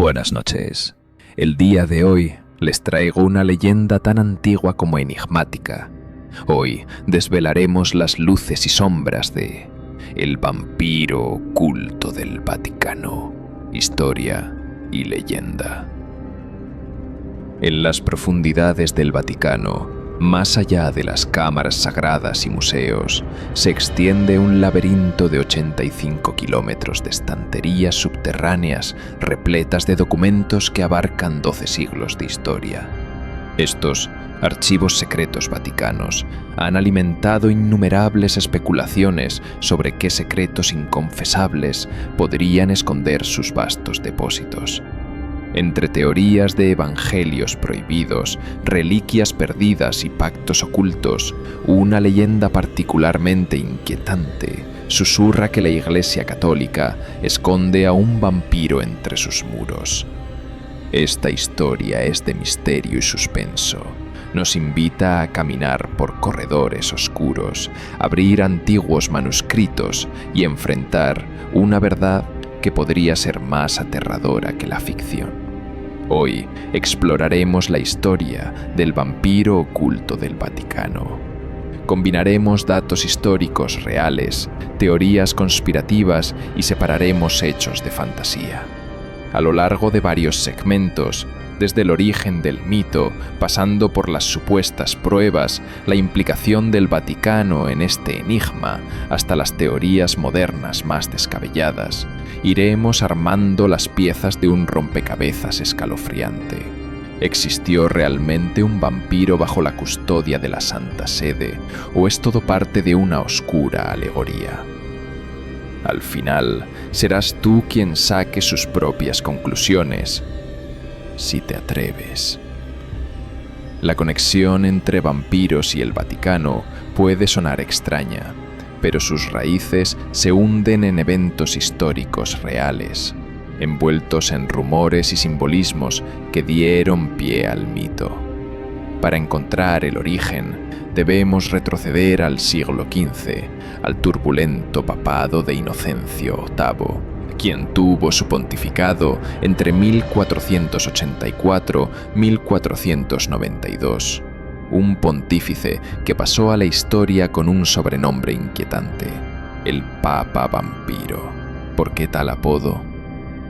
Buenas noches. El día de hoy les traigo una leyenda tan antigua como enigmática. Hoy desvelaremos las luces y sombras de el vampiro oculto del Vaticano. Historia y leyenda. En las profundidades del Vaticano, más allá de las cámaras sagradas y museos, se extiende un laberinto de 85 kilómetros de estanterías subterráneas repletas de documentos que abarcan 12 siglos de historia. Estos archivos secretos vaticanos han alimentado innumerables especulaciones sobre qué secretos inconfesables podrían esconder sus vastos depósitos. Entre teorías de evangelios prohibidos, reliquias perdidas y pactos ocultos, una leyenda particularmente inquietante susurra que la Iglesia Católica esconde a un vampiro entre sus muros. Esta historia es de misterio y suspenso. Nos invita a caminar por corredores oscuros, abrir antiguos manuscritos y enfrentar una verdad que podría ser más aterradora que la ficción. Hoy exploraremos la historia del vampiro oculto del Vaticano. Combinaremos datos históricos reales, teorías conspirativas y separaremos hechos de fantasía. A lo largo de varios segmentos, desde el origen del mito, pasando por las supuestas pruebas, la implicación del Vaticano en este enigma, hasta las teorías modernas más descabelladas, iremos armando las piezas de un rompecabezas escalofriante. ¿Existió realmente un vampiro bajo la custodia de la Santa Sede, o es todo parte de una oscura alegoría? Al final, serás tú quien saque sus propias conclusiones, si te atreves. La conexión entre vampiros y el Vaticano puede sonar extraña, pero sus raíces se hunden en eventos históricos reales, envueltos en rumores y simbolismos que dieron pie al mito. Para encontrar el origen, debemos retroceder al siglo XV, al turbulento papado de Inocencio VIII, quien tuvo su pontificado entre 1484 y 1492. Un pontífice que pasó a la historia con un sobrenombre inquietante: el Papa Vampiro. ¿Por qué tal apodo?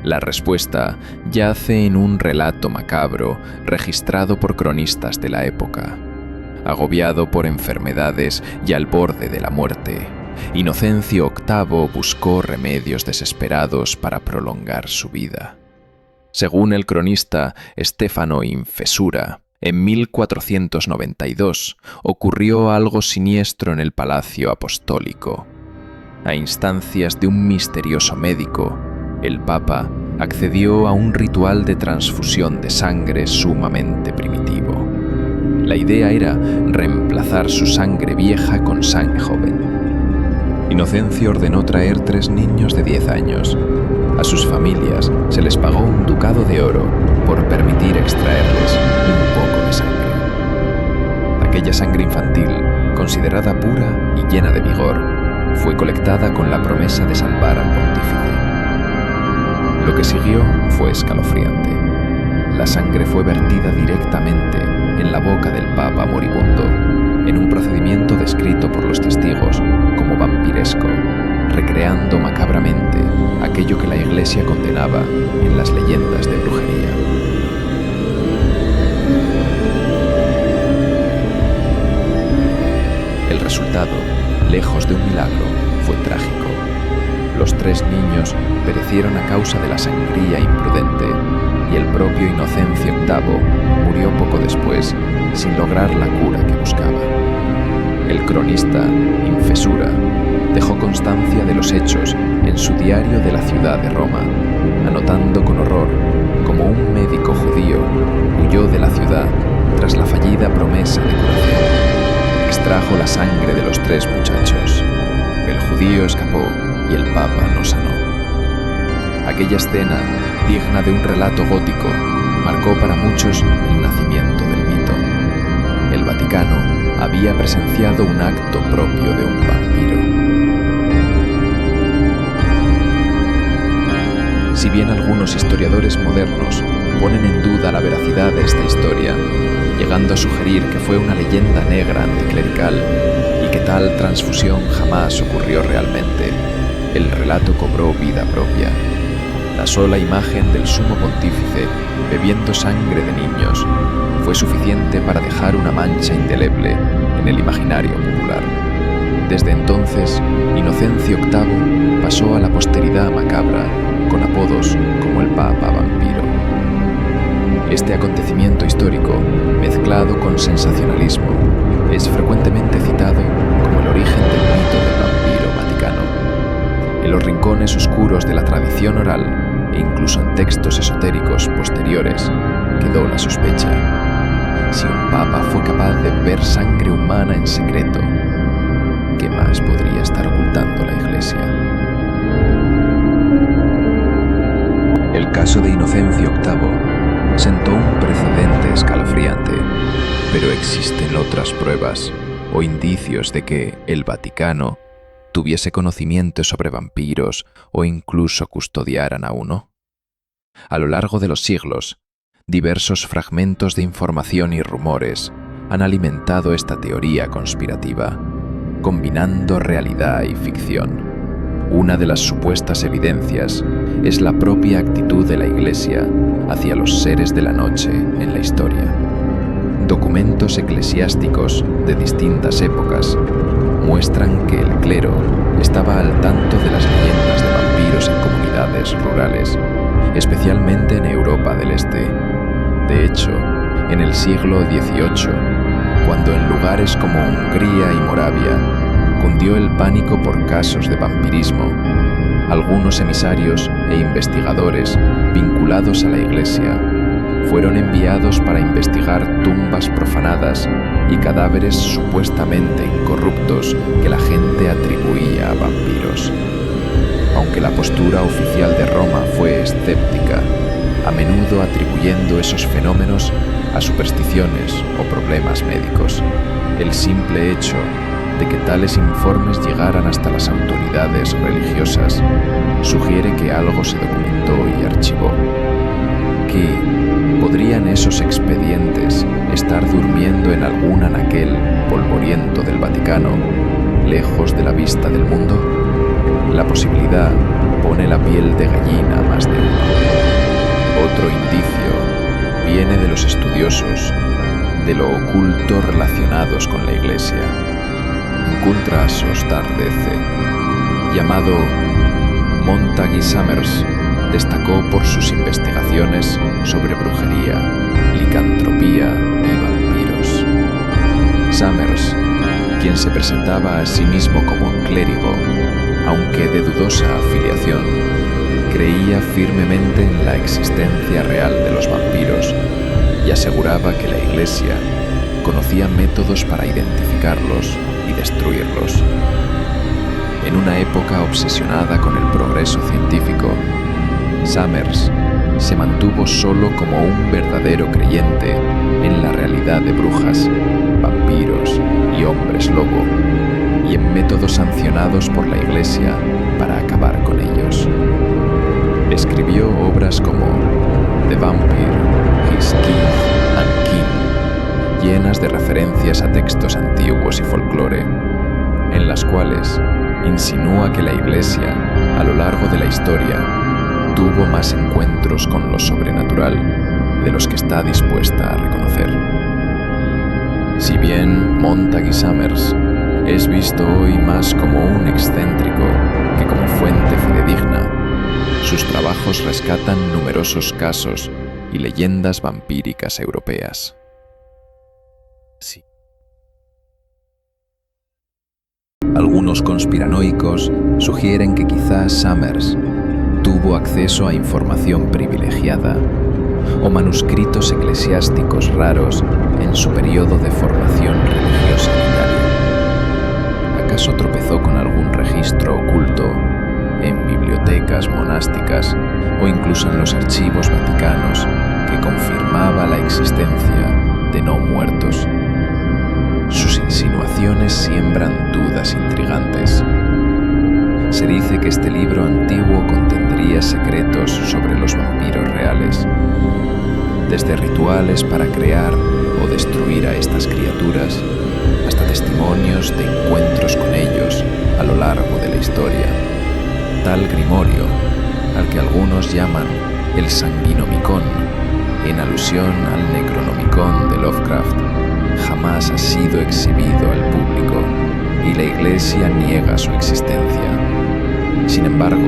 La respuesta yace en un relato macabro registrado por cronistas de la época. Agobiado por enfermedades y al borde de la muerte, Inocencio VIII buscó remedios desesperados para prolongar su vida. Según el cronista Stefano Infesura, en 1492 ocurrió algo siniestro en el Palacio Apostólico. A instancias de un misterioso médico, el Papa accedió a un ritual de transfusión de sangre sumamente primitivo. La idea era reemplazar su sangre vieja con sangre joven. Inocencio ordenó traer 3 niños de 10 años. A sus familias se les pagó un ducado de oro por permitir extraerles un poco de sangre. Aquella sangre infantil, considerada pura y llena de vigor, fue colectada con la promesa de salvar al pontífice. Lo que siguió fue escalofriante. La sangre fue vertida directamente en la boca del Papa moribundo, en un procedimiento descrito por los testigos como vampiresco, recreando macabramente aquello que la Iglesia condenaba en las leyendas de brujería. El resultado, lejos de un milagro, fue trágico. Los 3 niños perecieron a causa de la sangría imprudente, y el propio Inocencio VIII murió poco después, sin lograr la cura que buscaba. El cronista Infesura dejó constancia de los hechos en su diario de la ciudad de Roma, anotando con horror cómo un médico judío huyó de la ciudad tras la fallida promesa de curación. Extrajo la sangre de los 3 muchachos. El judío escapó y el Papa no sanó. Aquella escena, digna de un relato gótico, marcó para muchos el nacimiento del mito. El Vaticano había presenciado un acto propio de un vampiro. Si bien algunos historiadores modernos ponen en duda la veracidad de esta historia, llegando a sugerir que fue una leyenda negra anticlerical y que tal transfusión jamás ocurrió realmente, el relato cobró vida propia. La sola imagen del sumo pontífice bebiendo sangre de niños fue suficiente para dejar una mancha indeleble en el imaginario popular. Desde entonces, Inocencio VIII pasó a la posteridad macabra con apodos como el Papa Vampiro. Este acontecimiento histórico, mezclado con sensacionalismo, es frecuentemente citado como el origen del mito del vampiro vaticano. En los rincones oscuros de la tradición oral e incluso en textos esotéricos posteriores quedó la sospecha. Si un papa fue capaz de beber sangre humana en secreto, ¿qué más podría estar ocultando la Iglesia? El caso de Inocencio VIII sentó un precedente escalofriante, pero existen otras pruebas o indicios de que el Vaticano tuviese conocimiento sobre vampiros o incluso custodiaran a uno. A lo largo de los siglos, diversos fragmentos de información y rumores han alimentado esta teoría conspirativa, combinando realidad y ficción. Una de las supuestas evidencias es la propia actitud de la Iglesia hacia los seres de la noche en la historia. Documentos eclesiásticos de distintas épocas muestran que el clero estaba al tanto de las leyendas de vampiros en comunidades rurales, especialmente en Europa del Este. De hecho, en el siglo XVIII, cuando en lugares como Hungría y Moravia cundió el pánico por casos de vampirismo, algunos emisarios e investigadores vinculados a la Iglesia fueron enviados para investigar tumbas profanadas y cadáveres supuestamente incorruptos que la gente atribuía a vampiros. Aunque la postura oficial de Roma fue escéptica, a menudo atribuyendo esos fenómenos a supersticiones o problemas médicos, el simple hecho de que tales informes llegaran hasta las autoridades religiosas sugiere que algo se documentó y archivó. ¿Qué podrían esos expedientes estar durmiendo en algún anaquel polvoriento del Vaticano, lejos de la vista del mundo? La posibilidad pone la piel de gallina a más de uno. Otro indicio viene de los estudiosos de lo oculto relacionados con la Iglesia. Incultras Ostardece, llamado Montague Summers, destacó por sus investigaciones sobre brujería, licantropía y vampiros. Summers, quien se presentaba a sí mismo como clérigo, aunque de dudosa afiliación, creía firmemente en la existencia real de los vampiros y aseguraba que la Iglesia conocía métodos para identificarlos y destruirlos. En una época obsesionada con el progreso científico, Summers se mantuvo solo como un verdadero creyente en la realidad de brujas, vampiros y hombres lobo, y en métodos sancionados por la Iglesia para acabar con ellos. Escribió obras como The Vampire, His King and Kin, llenas de referencias a textos antiguos y folclore, en las cuales insinúa que la Iglesia, a lo largo de la historia, tuvo más encuentros con lo sobrenatural de los que está dispuesta a reconocer. Si bien Montague Summers es visto hoy más como un excéntrico que como fuente fidedigna, sus trabajos rescatan numerosos casos y leyendas vampíricas europeas. Sí. Algunos conspiranoicos sugieren que quizás Summers tuvo acceso a información privilegiada o manuscritos eclesiásticos raros en su periodo de formación religiosa en Italia. ¿Acaso tropezó con algún registro oculto en bibliotecas monásticas o incluso en los archivos vaticanos que confirmaba la existencia de no muertos? Sus insinuaciones siembran dudas intrigantes. Se dice que este libro antiguo contendría secretos sobre los vampiros reales, desde rituales para crear o destruir a estas criaturas, hasta testimonios de encuentros con ellos a lo largo de la historia. Tal grimorio, al que algunos llaman el Sanguinomicon, en alusión al Necronomicon de Lovecraft, jamás ha sido exhibido al público y la Iglesia niega su existencia. Sin embargo,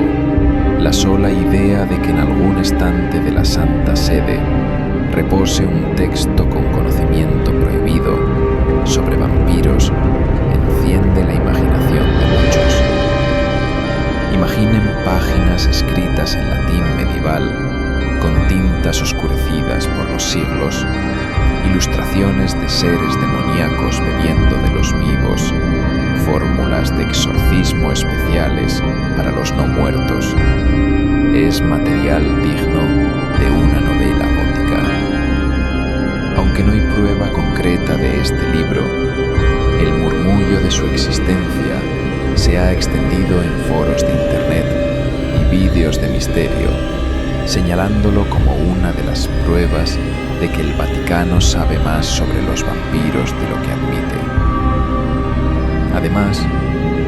la sola idea de que en algún estante de la Santa Sede repose un texto con conocimiento prohibido sobre vampiros enciende la imaginación de muchos. Imaginen páginas escritas en latín medieval, con tintas oscurecidas por los siglos, ilustraciones de seres demoníacos bebiendo de los vivos, fórmulas de exorcismo especiales para los no muertos. Es material digno de una novela gótica. Aunque no hay prueba concreta de este libro, el murmullo de su existencia se ha extendido en foros de internet y vídeos de misterio, señalándolo como una de las pruebas de que el Vaticano sabe más sobre los vampiros de lo que admite. Además,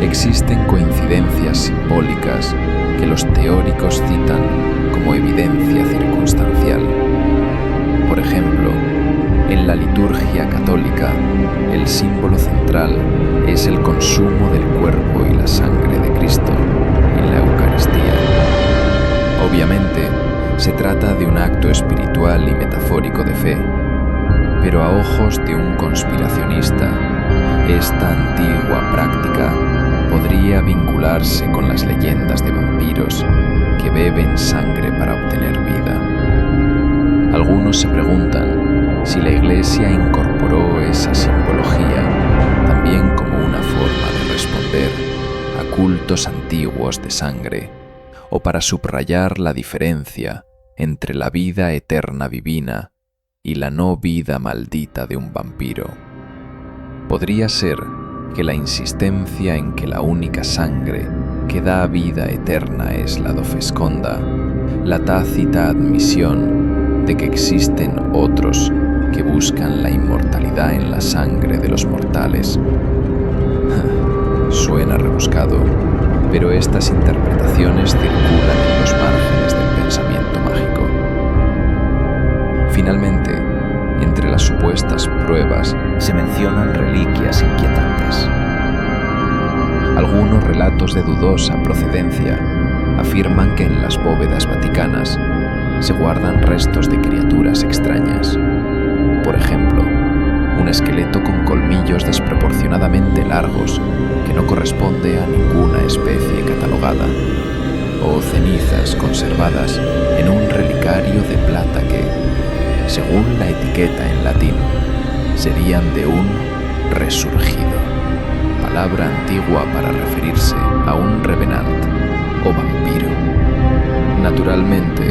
existen coincidencias simbólicas que los teóricos citan como evidencia circunstancial. Por ejemplo, en la liturgia católica, el símbolo central es el consumo del cuerpo y la sangre de Cristo en la Eucaristía. Obviamente, se trata de un acto espiritual y metafórico de fe, pero a ojos de un conspiracionista, esta antigua práctica podría vincularse con las leyendas de vampiros que beben sangre para obtener vida. Algunos se preguntan si la Iglesia incorporó esa simbología también como una forma de responder a cultos antiguos de sangre, o para subrayar la diferencia entre la vida eterna divina y la no vida maldita de un vampiro. Podría ser que la insistencia en que la única sangre que da vida eterna es la dofesconda, la tácita admisión de que existen otros que buscan la inmortalidad en la sangre de los mortales. Suena rebuscado, pero estas interpretaciones circulan en los márgenes del pensamiento mágico. Finalmente, entre las supuestas pruebas se mencionan reliquias inquietantes. Algunos relatos de dudosa procedencia afirman que en las bóvedas vaticanas se guardan restos de criaturas extrañas. Por ejemplo, un esqueleto con colmillos desproporcionadamente largos que no corresponde a ninguna especie catalogada, o cenizas conservadas en un relicario de plata que, según la etiqueta en latín, serían de un resurgido, palabra antigua para referirse a un revenant o vampiro. Naturalmente,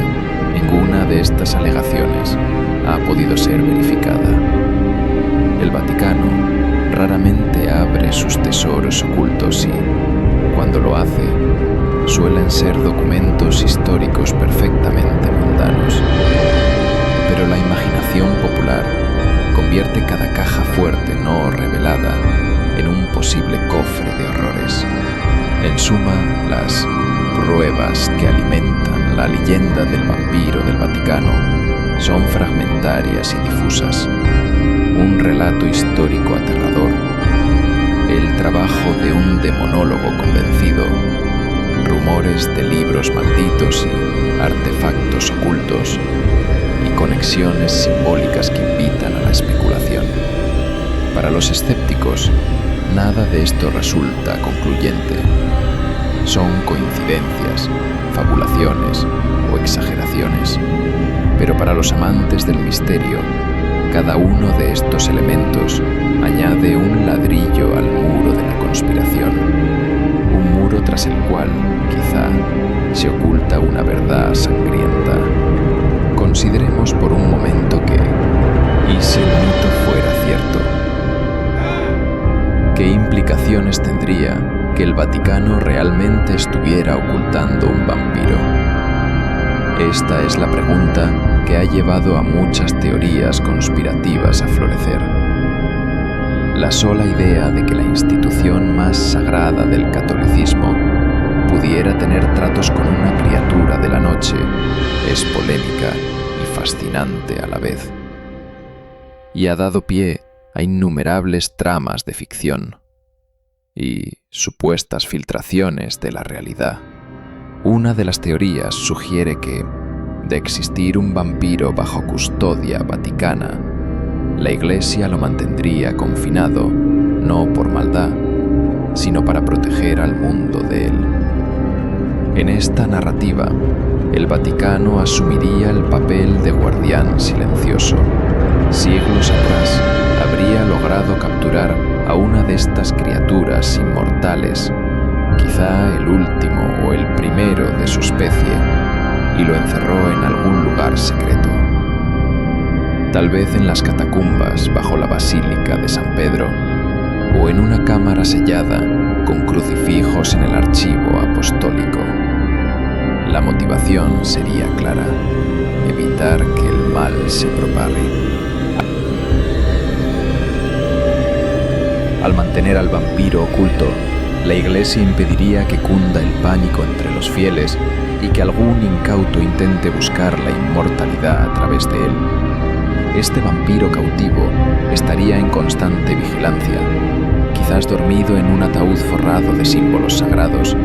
ninguna de estas alegaciones ha podido ser verificada. El Vaticano raramente abre sus tesoros ocultos y, cuando lo hace, suelen ser documentos históricos perfectamente mundanos. Pero la imaginación popular convierte cada caja fuerte no revelada en un posible cofre de horrores. En suma, las pruebas que alimentan la leyenda del vampiro del Vaticano son fragmentarias y difusas. Un relato histórico aterrador, el trabajo de un demonólogo convencido, rumores de libros malditos y artefactos ocultos, y conexiones simbólicas que invitan a la especulación. Para los escépticos, nada de esto resulta concluyente. Son coincidencias, fabulaciones o exageraciones. Pero para los amantes del misterio, cada uno de estos elementos añade un ladrillo al muro de la conspiración, un muro tras el cual, quizá, se oculta una verdad sangrienta. Consideremos por un momento que, ¿y si el mito fuera cierto? ¿Qué implicaciones tendría que el Vaticano realmente estuviera ocultando un vampiro. Esta es la pregunta que ha llevado a muchas teorías conspirativas a florecer. La sola idea de que la institución más sagrada del catolicismo pudiera tener tratos con una criatura de la noche es polémica y fascinante a la vez. Y ha dado pie a innumerables tramas de ficción y supuestas filtraciones de la realidad. Una de las teorías sugiere que, de existir un vampiro bajo custodia vaticana, la Iglesia lo mantendría confinado, no por maldad, sino para proteger al mundo de él. En esta narrativa, el Vaticano asumiría el papel de guardián silencioso. Siglos atrás, habría logrado capturar a una de estas criaturas inmortales, quizá el último o el primero de su especie, y lo encerró en algún lugar secreto. Tal vez en las catacumbas bajo la Basílica de San Pedro, o en una cámara sellada con crucifijos en el archivo apostólico. La motivación sería clara: evitar que el mal se propague. Al mantener al vampiro oculto, la Iglesia impediría que cunda el pánico entre los fieles y que algún incauto intente buscar la inmortalidad a través de él. Este vampiro cautivo estaría en constante vigilancia, quizás dormido en un ataúd forrado de símbolos sagrados,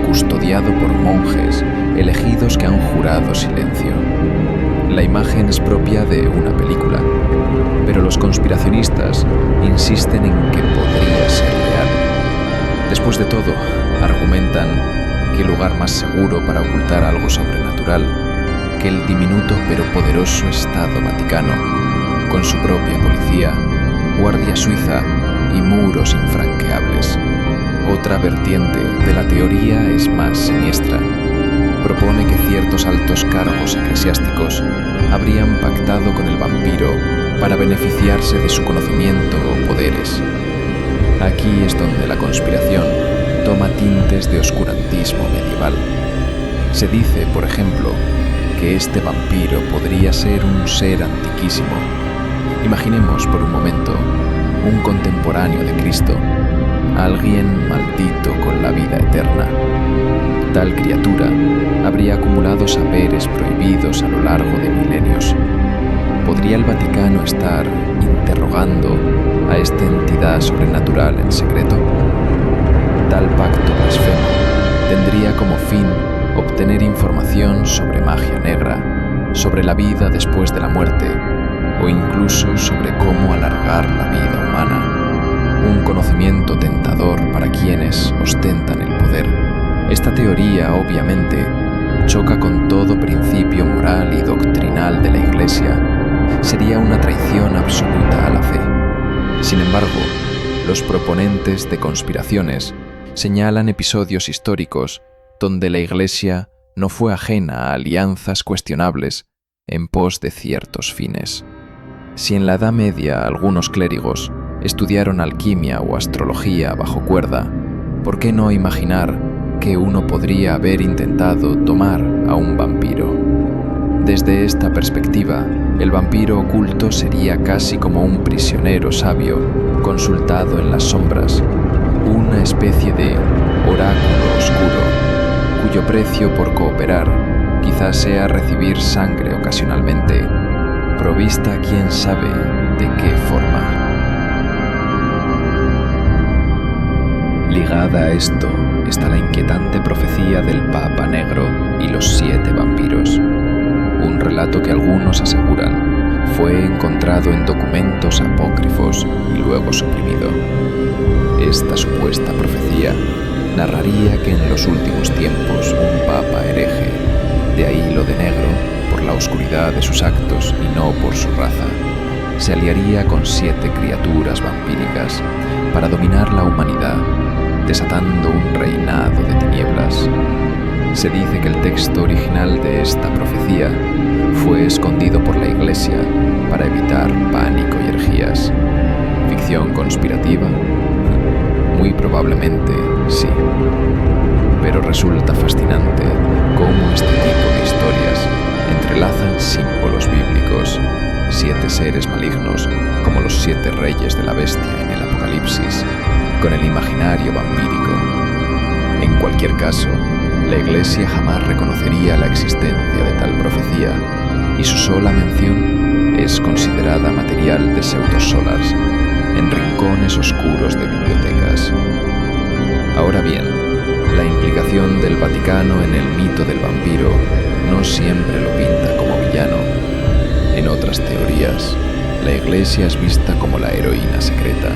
custodiado por monjes elegidos que han jurado silencio. La imagen es propia de una película, pero los conspiracionistas insisten en que podría ser real. Después de todo, argumentan que el lugar más seguro para ocultar algo sobrenatural que el diminuto pero poderoso Estado Vaticano, con su propia policía, guardia suiza y muros infranqueables. Otra vertiente de la teoría es más siniestra. Propone que ciertos altos cargos eclesiásticos habrían pactado con el vampiro para beneficiarse de su conocimiento o poderes. Aquí es donde la conspiración toma tintes de oscurantismo medieval. Se dice, por ejemplo, que este vampiro podría ser un ser antiquísimo. Imaginemos por un momento un contemporáneo de Cristo, alguien maldito con la vida eterna. Tal criatura habría acumulado saberes prohibidos a lo largo de milenios. ¿Podría el Vaticano estar interrogando a esta entidad sobrenatural en secreto? Tal pacto blasfemo tendría como fin obtener información sobre magia negra, sobre la vida después de la muerte, o incluso sobre cómo alargar la vida humana. Un conocimiento tentador para quienes ostentan el poder. Esta teoría, obviamente, choca con todo principio moral y doctrinal de la Iglesia. Sería una traición absoluta a la fe. Sin embargo, los proponentes de conspiraciones señalan episodios históricos donde la Iglesia no fue ajena a alianzas cuestionables en pos de ciertos fines. Si en la Edad Media algunos clérigos estudiaron alquimia o astrología bajo cuerda, ¿por qué no imaginar que uno podría haber intentado tomar a un vampiro? Desde esta perspectiva, el vampiro oculto sería casi como un prisionero sabio consultado en las sombras, una especie de oráculo oscuro, cuyo precio por cooperar quizás sea recibir sangre ocasionalmente, provista quién sabe de qué forma. Ligada a esto está la inquietante profecía del Papa Negro y los 7 vampiros, un relato que algunos aseguran fue encontrado en documentos apócrifos y luego suprimido. Esta supuesta profecía narraría que en los últimos tiempos un papa hereje, de ahí lo de negro, por la oscuridad de sus actos y no por su raza, se aliaría con 7 criaturas vampíricas para dominar la humanidad, desatando un reinado de tinieblas. Se dice que el texto original de esta profecía fue escondido por la Iglesia para evitar pánico y herejías. ¿Ficción conspirativa? Muy probablemente sí. Pero resulta fascinante cómo este tipo de historias entrelazan símbolos bíblicos, 7 seres malignos como los 7 reyes de la bestia en el Apocalipsis, con el imaginario vampírico. En cualquier caso, la Iglesia jamás reconocería la existencia de tal profecía y su sola mención es considerada material de pseudosolars en rincones oscuros de bibliotecas. Ahora bien, la implicación del Vaticano en el mito del vampiro no siempre lo pinta como villano. En otras teorías, la Iglesia es vista como la heroína secreta.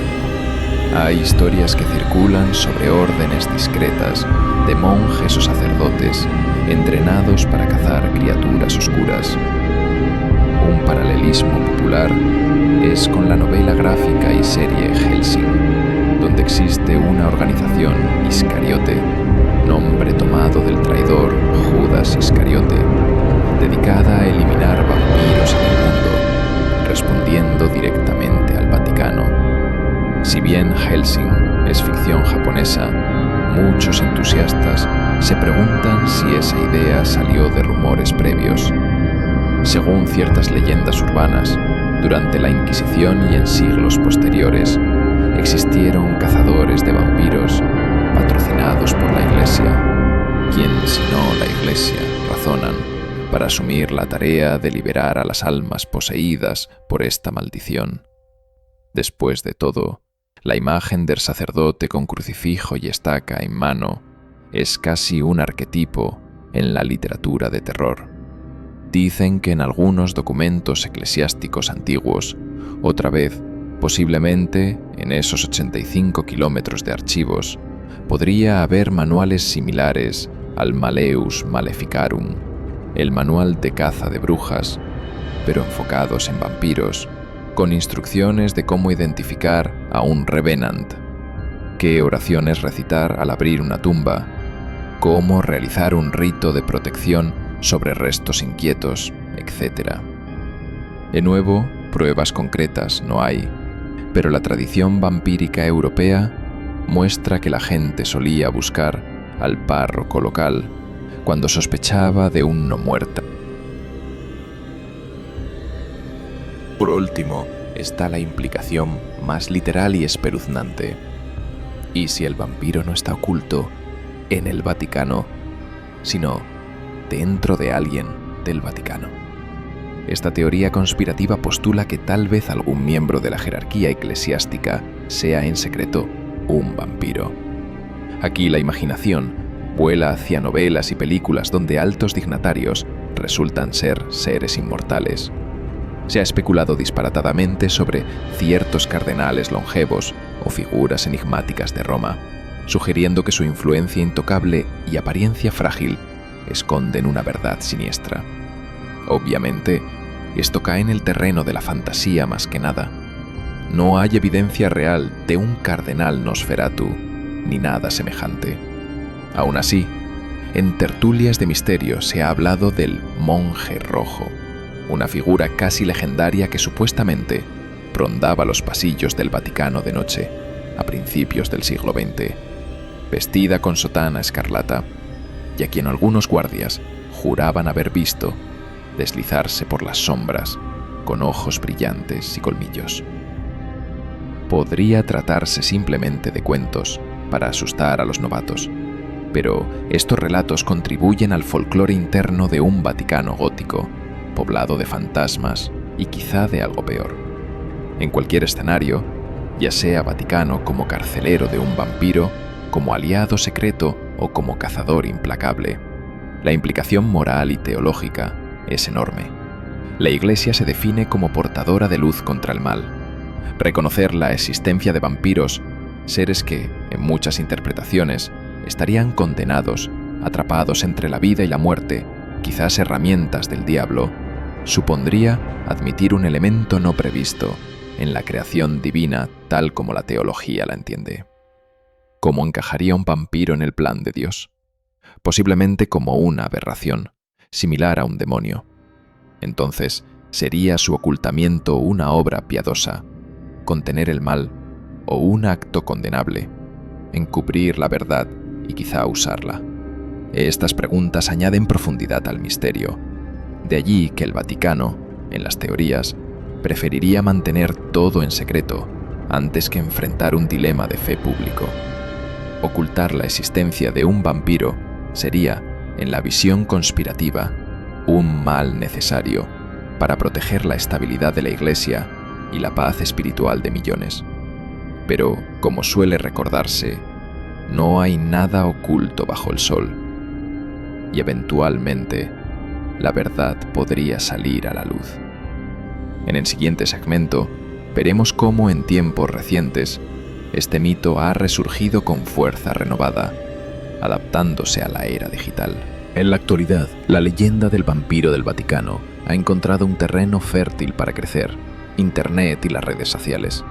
Hay historias que circulan sobre órdenes discretas de monjes o sacerdotes entrenados para cazar criaturas oscuras. Un paralelismo popular es con la novela gráfica y serie Hellsing, donde existe una organización Iscariote, nombre tomado del traidor Judas Iscariote, dedicada a eliminar vampiros en el mundo, respondiendo directamente al Vaticano. Si bien Hellsing es ficción japonesa, muchos entusiastas se preguntan si esa idea salió de rumores previos. Según ciertas leyendas urbanas, durante la Inquisición y en siglos posteriores, existieron cazadores de vampiros patrocinados por la Iglesia. ¿Quién, si no la Iglesia, razonan, para asumir la tarea de liberar a las almas poseídas por esta maldición? Después de todo, la imagen del sacerdote con crucifijo y estaca en mano es casi un arquetipo en la literatura de terror. Dicen que en algunos documentos eclesiásticos antiguos, otra vez, posiblemente en esos 85 kilómetros de archivos, podría haber manuales similares al Maleus Maleficarum, el manual de caza de brujas, pero enfocados en vampiros, con instrucciones de cómo identificar a un revenant, qué oraciones recitar al abrir una tumba, cómo realizar un rito de protección sobre restos inquietos, etc. De nuevo, pruebas concretas no hay, pero la tradición vampírica europea muestra que la gente solía buscar al párroco local cuando sospechaba de un no muerto. Por último, está la implicación más literal y espeluznante. ¿Y si el vampiro no está oculto en el Vaticano, sino dentro de alguien del Vaticano? Esta teoría conspirativa postula que tal vez algún miembro de la jerarquía eclesiástica sea en secreto un vampiro. Aquí la imaginación vuela hacia novelas y películas donde altos dignatarios resultan ser seres inmortales. Se ha especulado disparatadamente sobre ciertos cardenales longevos o figuras enigmáticas de Roma, sugiriendo que su influencia intocable y apariencia frágil esconden una verdad siniestra. Obviamente, esto cae en el terreno de la fantasía más que nada. No hay evidencia real de un cardenal Nosferatu, ni nada semejante. Aún así, en tertulias de misterio se ha hablado del monje rojo, una figura casi legendaria que supuestamente rondaba los pasillos del Vaticano de noche, a principios del siglo XX, vestida con sotana escarlata, y a quien algunos guardias juraban haber visto deslizarse por las sombras con ojos brillantes y colmillos. Podría tratarse simplemente de cuentos para asustar a los novatos, pero estos relatos contribuyen al folclore interno de un Vaticano gótico, poblado de fantasmas y quizá de algo peor. En cualquier escenario, ya sea Vaticano como carcelero de un vampiro, como aliado secreto o como cazador implacable, la implicación moral y teológica es enorme. La Iglesia se define como portadora de luz contra el mal. Reconocer la existencia de vampiros, seres que, en muchas interpretaciones, estarían condenados, atrapados entre la vida y la muerte, quizás herramientas del diablo, supondría admitir un elemento no previsto en la creación divina tal como la teología la entiende. ¿Cómo encajaría un vampiro en el plan de Dios? Posiblemente como una aberración, similar a un demonio. Entonces, ¿sería su ocultamiento una obra piadosa, contener el mal, o un acto condenable, encubrir la verdad y quizá usarla? Estas preguntas añaden profundidad al misterio. De allí que el Vaticano, en las teorías, preferiría mantener todo en secreto antes que enfrentar un dilema de fe público. Ocultar la existencia de un vampiro sería, en la visión conspirativa, un mal necesario para proteger la estabilidad de la Iglesia y la paz espiritual de millones. Pero, como suele recordarse, no hay nada oculto bajo el sol, y eventualmente la verdad podría salir a la luz. En el siguiente segmento, veremos cómo en tiempos recientes este mito ha resurgido con fuerza renovada, adaptándose a la era digital. En la actualidad, la leyenda del vampiro del Vaticano ha encontrado un terreno fértil para crecer: Internet y las redes sociales.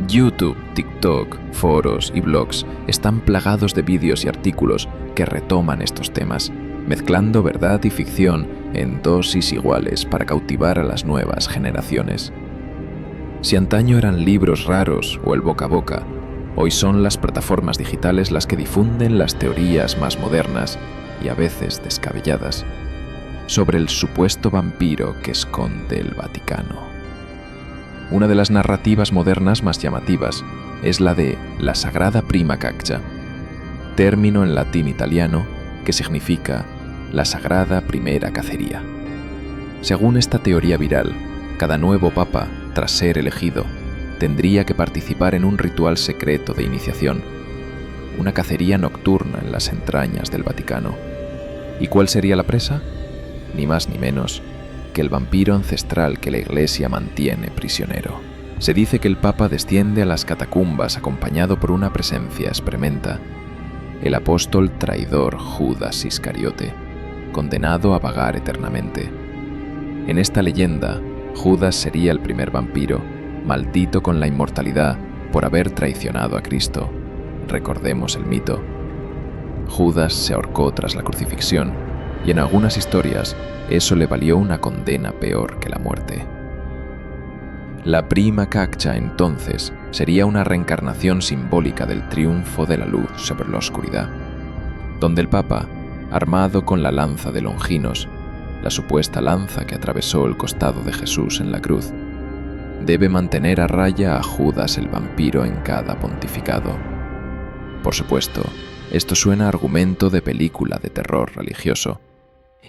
YouTube, TikTok, foros y blogs están plagados de vídeos y artículos que retoman estos temas, mezclando verdad y ficción en dosis iguales para cautivar a las nuevas generaciones. Si antaño eran libros raros o el boca a boca, hoy son las plataformas digitales las que difunden las teorías más modernas y a veces descabelladas sobre el supuesto vampiro que esconde el Vaticano. Una de las narrativas modernas más llamativas es la de la Sagrada Prima Caccia, término en latín italiano que significa la Sagrada Primera Cacería. Según esta teoría viral, cada nuevo papa, tras ser elegido, tendría que participar en un ritual secreto de iniciación, una cacería nocturna en las entrañas del Vaticano. ¿Y cuál sería la presa? Ni más ni menos que el vampiro ancestral que la Iglesia mantiene prisionero. Se dice que el Papa desciende a las catacumbas acompañado por una presencia experimenta, el apóstol traidor Judas Iscariote, condenado a vagar eternamente. En esta leyenda, Judas sería el primer vampiro, maldito con la inmortalidad por haber traicionado a Cristo. Recordemos el mito. Judas se ahorcó tras la crucifixión, y en algunas historias eso le valió una condena peor que la muerte. La Prima Caccia, entonces, sería una reencarnación simbólica del triunfo de la luz sobre la oscuridad, donde el Papa, armado con la lanza de Longinos, la supuesta lanza que atravesó el costado de Jesús en la cruz, debe mantener a raya a Judas el vampiro en cada pontificado. Por supuesto, esto suena a argumento de película de terror religioso,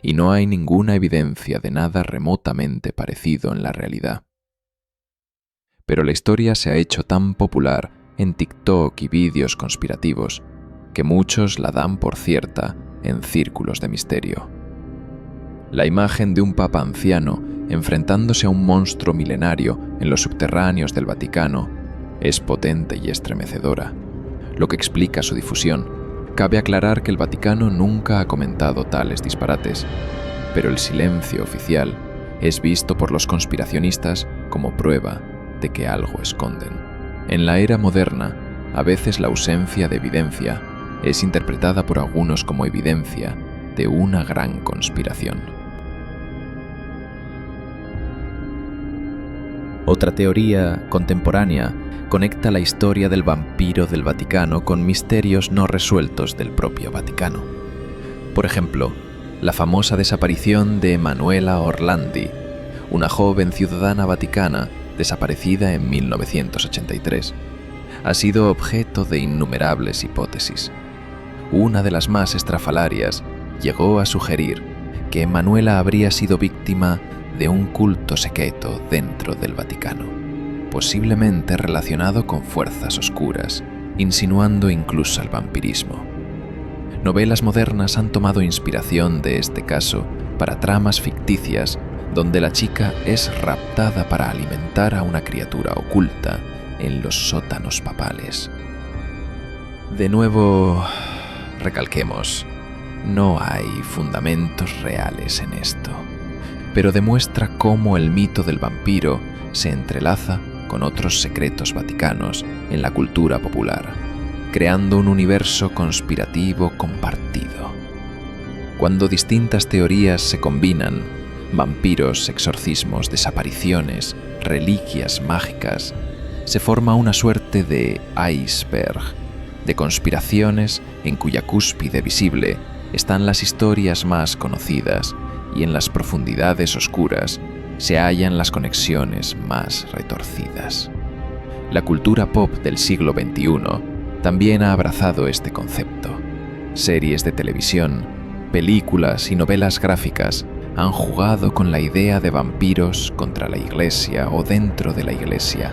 y no hay ninguna evidencia de nada remotamente parecido en la realidad. Pero la historia se ha hecho tan popular en TikTok y vídeos conspirativos que muchos la dan por cierta en círculos de misterio. La imagen de un papa anciano enfrentándose a un monstruo milenario en los subterráneos del Vaticano es potente y estremecedora, lo que explica su difusión. Cabe aclarar que el Vaticano nunca ha comentado tales disparates, pero el silencio oficial es visto por los conspiracionistas como prueba de que algo esconden. En la era moderna, a veces la ausencia de evidencia es interpretada por algunos como evidencia de una gran conspiración. Otra teoría contemporánea conecta la historia del vampiro del Vaticano con misterios no resueltos del propio Vaticano. Por ejemplo, la famosa desaparición de Manuela Orlandi, una joven ciudadana vaticana desaparecida en 1983, ha sido objeto de innumerables hipótesis. Una de las más estrafalarias llegó a sugerir que Manuela habría sido víctima de un culto secreto dentro del Vaticano, posiblemente relacionado con fuerzas oscuras, insinuando incluso el vampirismo. Novelas modernas han tomado inspiración de este caso para tramas ficticias donde la chica es raptada para alimentar a una criatura oculta en los sótanos papales. De nuevo, recalquemos, no hay fundamentos reales en esto, pero demuestra cómo el mito del vampiro se entrelaza con otros secretos vaticanos en la cultura popular, creando un universo conspirativo compartido. Cuando distintas teorías se combinan, vampiros, exorcismos, desapariciones, reliquias mágicas, se forma una suerte de iceberg de conspiraciones en cuya cúspide visible están las historias más conocidas y en las profundidades oscuras se hallan las conexiones más retorcidas. La cultura pop del siglo XXI también ha abrazado este concepto. Series de televisión, películas y novelas gráficas han jugado con la idea de vampiros contra la Iglesia o dentro de la Iglesia.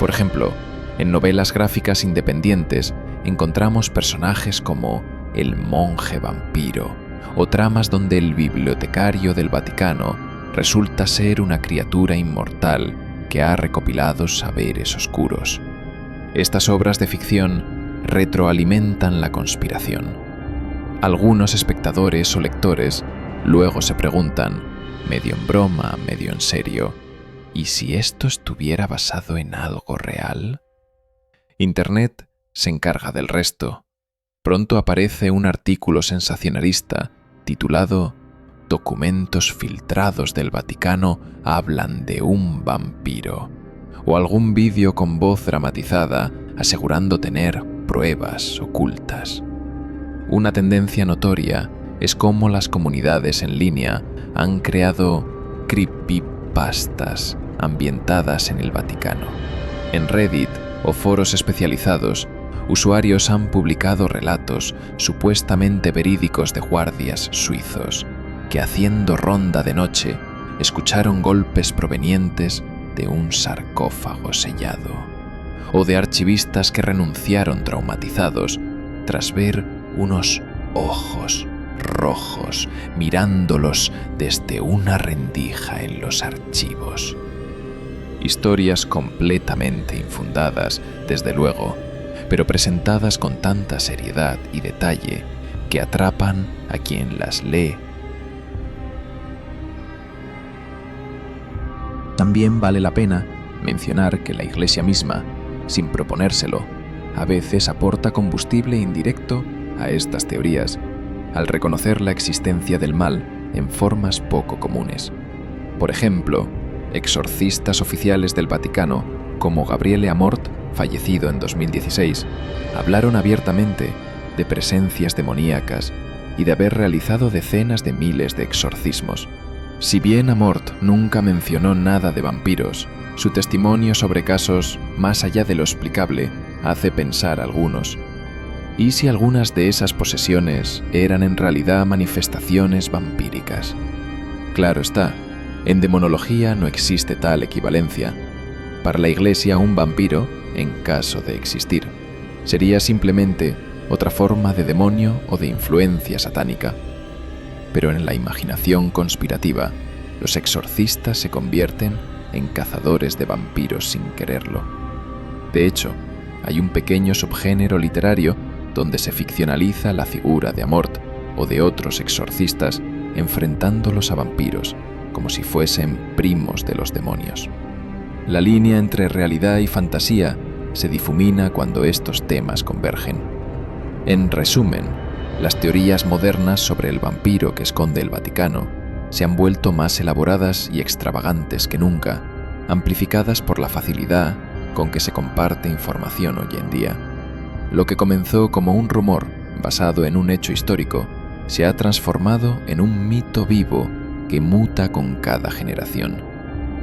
Por ejemplo, en novelas gráficas independientes encontramos personajes como el monje vampiro o tramas donde el bibliotecario del Vaticano resulta ser una criatura inmortal que ha recopilado saberes oscuros. Estas obras de ficción retroalimentan la conspiración. Algunos espectadores o lectores luego se preguntan, medio en broma, medio en serio, ¿y si esto estuviera basado en algo real? Internet se encarga del resto. Pronto aparece un artículo sensacionalista titulado «Documentos filtrados del Vaticano hablan de un vampiro», o algún vídeo con voz dramatizada asegurando tener pruebas ocultas. Una tendencia notoria es cómo las comunidades en línea han creado creepypastas ambientadas en el Vaticano. En Reddit o foros especializados, usuarios han publicado relatos supuestamente verídicos de guardias suizos que, haciendo ronda de noche, escucharon golpes provenientes de un sarcófago sellado, o de archivistas que renunciaron traumatizados tras ver unos ojos rojos mirándolos desde una rendija en los archivos. Historias completamente infundadas, desde luego, pero presentadas con tanta seriedad y detalle que atrapan a quien las lee. También vale la pena mencionar que la Iglesia misma, sin proponérselo, a veces aporta combustible indirecto a estas teorías, al reconocer la existencia del mal en formas poco comunes. Por ejemplo, exorcistas oficiales del Vaticano, como Gabriele Amort, fallecido en 2016, hablaron abiertamente de presencias demoníacas y de haber realizado decenas de miles de exorcismos. Si bien Amort nunca mencionó nada de vampiros, su testimonio sobre casos más allá de lo explicable hace pensar a algunos. ¿Y si algunas de esas posesiones eran en realidad manifestaciones vampíricas? Claro está, en demonología no existe tal equivalencia. Para la Iglesia, un vampiro, en caso de existir, sería simplemente otra forma de demonio o de influencia satánica. Pero en la imaginación conspirativa, los exorcistas se convierten en cazadores de vampiros sin quererlo. De hecho, hay un pequeño subgénero literario donde se ficcionaliza la figura de Amort o de otros exorcistas enfrentándolos a vampiros, como si fuesen primos de los demonios. La línea entre realidad y fantasía se difumina cuando estos temas convergen. En resumen, las teorías modernas sobre el vampiro que esconde el Vaticano se han vuelto más elaboradas y extravagantes que nunca, amplificadas por la facilidad con que se comparte información hoy en día. Lo que comenzó como un rumor basado en un hecho histórico se ha transformado en un mito vivo que muta con cada generación,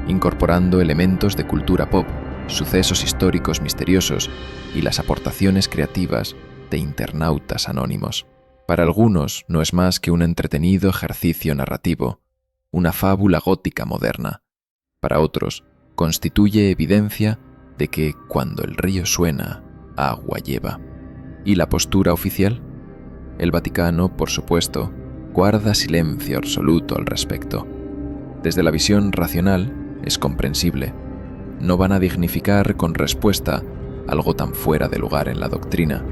incorporando elementos de cultura pop, sucesos históricos misteriosos y las aportaciones creativas de internautas anónimos. Para algunos no es más que un entretenido ejercicio narrativo, una fábula gótica moderna. Para otros, constituye evidencia de que cuando el río suena, agua lleva. ¿Y la postura oficial? El Vaticano, por supuesto, guarda silencio absoluto al respecto. Desde la visión racional, es comprensible. No van a dignificar con respuesta algo tan fuera de lugar en la doctrina.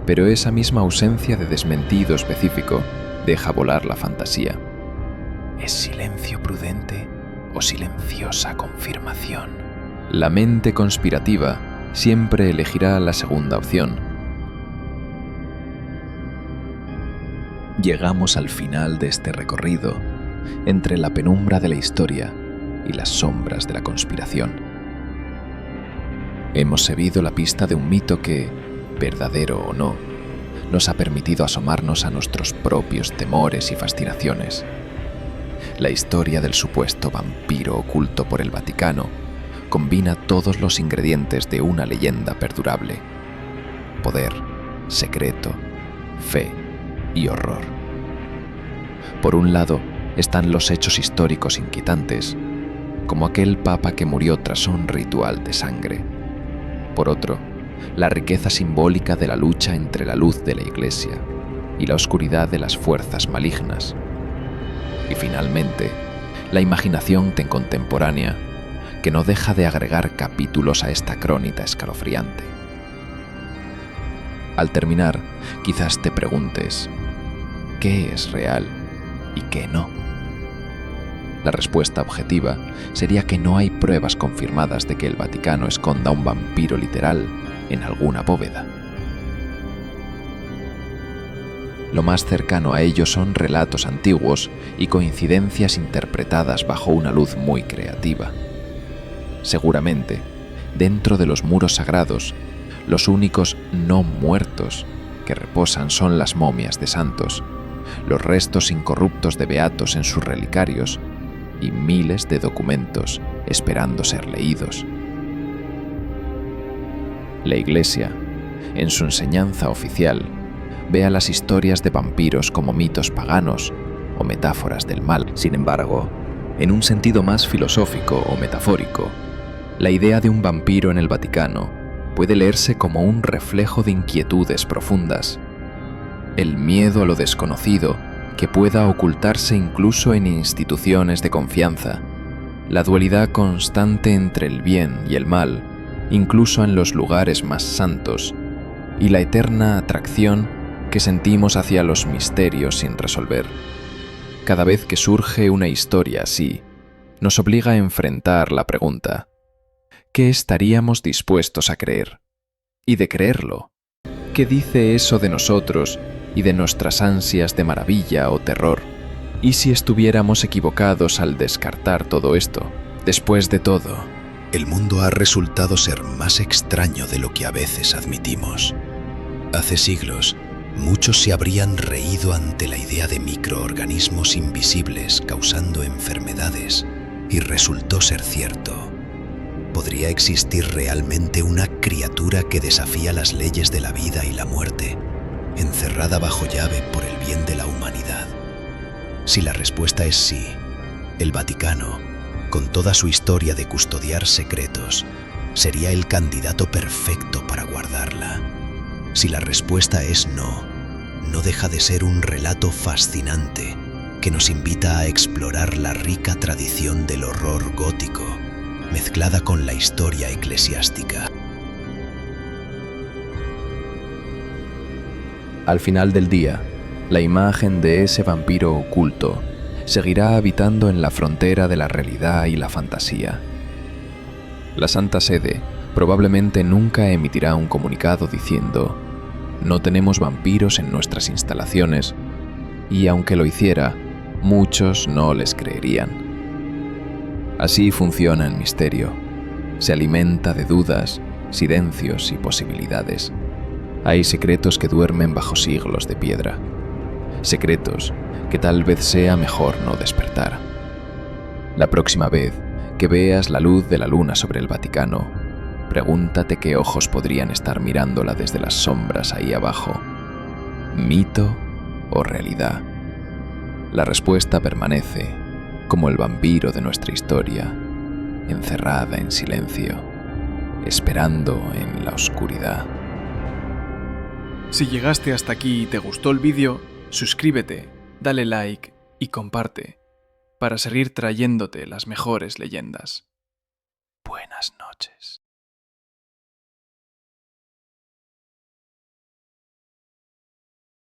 Pero esa misma ausencia de desmentido específico deja volar la fantasía. ¿Es silencio prudente o silenciosa confirmación? La mente conspirativa siempre elegirá la segunda opción. Llegamos al final de este recorrido entre la penumbra de la historia y las sombras de la conspiración. Hemos seguido la pista de un mito que, verdadero o no, nos ha permitido asomarnos a nuestros propios temores y fascinaciones. La historia del supuesto vampiro oculto por el Vaticano combina todos los ingredientes de una leyenda perdurable: poder, secreto, fe y horror. Por un lado están los hechos históricos inquietantes, como aquel papa que murió tras un ritual de sangre. Por otro, la riqueza simbólica de la lucha entre la luz de la Iglesia y la oscuridad de las fuerzas malignas. Y finalmente, la imaginación contemporánea, que no deja de agregar capítulos a esta crónica escalofriante. Al terminar, quizás te preguntes, ¿qué es real y qué no? La respuesta objetiva sería que no hay pruebas confirmadas de que el Vaticano esconda un vampiro literal en alguna bóveda. Lo más cercano a ello son relatos antiguos y coincidencias interpretadas bajo una luz muy creativa. Seguramente, dentro de los muros sagrados, los únicos no muertos que reposan son las momias de santos, los restos incorruptos de beatos en sus relicarios y miles de documentos esperando ser leídos. La Iglesia, en su enseñanza oficial, ve a las historias de vampiros como mitos paganos o metáforas del mal. Sin embargo, en un sentido más filosófico o metafórico, la idea de un vampiro en el Vaticano puede leerse como un reflejo de inquietudes profundas, el miedo a lo desconocido que pueda ocultarse incluso en instituciones de confianza, la dualidad constante entre el bien y el mal, incluso en los lugares más santos, y la eterna atracción que sentimos hacia los misterios sin resolver. Cada vez que surge una historia así, nos obliga a enfrentar la pregunta: ¿qué estaríamos dispuestos a creer? Y de creerlo, ¿qué dice eso de nosotros y de nuestras ansias de maravilla o terror? ¿Y si estuviéramos equivocados al descartar todo esto? Después de todo, el mundo ha resultado ser más extraño de lo que a veces admitimos. Hace siglos, muchos se habrían reído ante la idea de microorganismos invisibles causando enfermedades, y resultó ser cierto. ¿Podría existir realmente una criatura que desafía las leyes de la vida y la muerte, encerrada bajo llave por el bien de la humanidad? Si la respuesta es sí, el Vaticano, con toda su historia de custodiar secretos, sería el candidato perfecto para guardarla. Si la respuesta es no, no deja de ser un relato fascinante que nos invita a explorar la rica tradición del horror gótico, mezclada con la historia eclesiástica. Al final del día, la imagen de ese vampiro oculto seguirá habitando en la frontera de la realidad y la fantasía. La Santa Sede probablemente nunca emitirá un comunicado diciendo: no tenemos vampiros en nuestras instalaciones, y aunque lo hiciera, muchos no les creerían. Así funciona el misterio. Se alimenta de dudas, silencios y posibilidades. Hay secretos que duermen bajo siglos de piedra. Secretos que tal vez sea mejor no despertar. La próxima vez que veas la luz de la luna sobre el Vaticano, pregúntate qué ojos podrían estar mirándola desde las sombras ahí abajo. ¿Mito o realidad? La respuesta permanece, como el vampiro de nuestra historia, encerrada en silencio, esperando en la oscuridad. Si llegaste hasta aquí y te gustó el vídeo, suscríbete, dale like y comparte para seguir trayéndote las mejores leyendas. Buenas noches.